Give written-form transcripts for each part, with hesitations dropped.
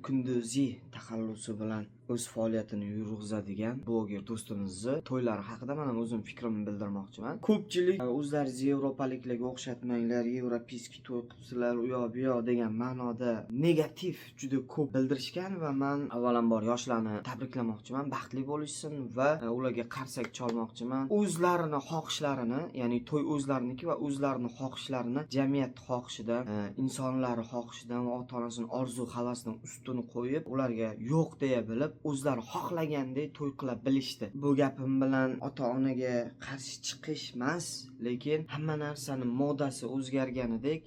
kunduziy taxallusi bilan o'z faoliyatini yurg'izadigan bloger do'stimizni to'ylari haqida men o'zim fikrimni bildirmoqchiman. Ko'pchilik o'zlaringizni yevropaliklarga o'xshatmanglar, yevropeyskiy to'y qilibsizlar, u yoq bu yoq degan ma'noda negativ juda ko'p bildirishgan va men avvalambor yoshlarni tabriklamoqchiman, baxtli bo'lishsin va ularga qarsak chalmoqchiman. O'zlarini xohishlarini, ya'ni to'y o'zlariniki va o'zlarini xohishlarini jamiyat xohishidan, insonlar xohishidan va ota-onasining orzu-havasidan ustun qo'yib, ularga yo'q deya bilib o'zlari xohlagandek to'y qila bilishdi. Bu gapim bilan ota-onaga qarshi chiqish emas, lekin hamma narsaning modasi o'zgarganidek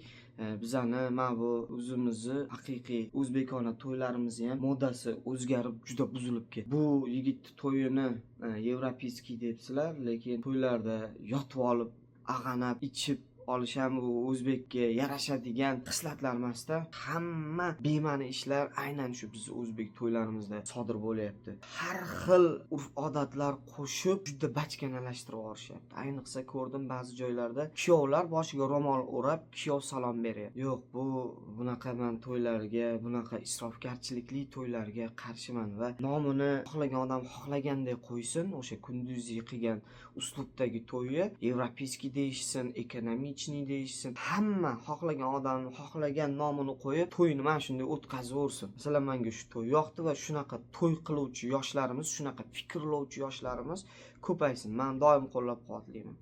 bizani mana bu o'zimizni haqiqiy o'zbekona to'ylarimizni ham modasi o'zgarib juda buzilib ketdi. Bu yigit to'yini yevropeyskiy debsizlar, lekin to'ylarda yotib olib, ag'anab, ichib olish ham bu o'zbekka yarashadigan xislatlar emasda. Hamma bema'ni ishlar aynan shu biz o'zbek to'ylarimizda sodir bo'lyapti. Har xil urf-odatlar qo'shib juda bachkanalashtirib yuborishyapti. Ayniqsa ko'rdim ba'zi joylarda kuyovlar boshiga ro'mol o'rab, kuyov salom beryapti. Yo'q, bunaqa men to'ylarga, bunaqa isrofgarchilikli to'ylarga qarshiman va nomini xohlagan odam xohlagandek qo'ysin. O'sha kunduziy qilgan uslubdagi to'yi yevropeyskiy deyishsin, ekonomichniy deyishsin. Hamma xohlagan odam xohlagan nomini qo'yib to'yni mana shunday o'tkazaversin. Masalan, menga shu to'y yoqdi va shunaqa to'y qiluvchi yoshlarimiz, shunaqa fikrlovchi yoshlarimiz ko'paysin. Men doim qo'llab-quvvatlayman.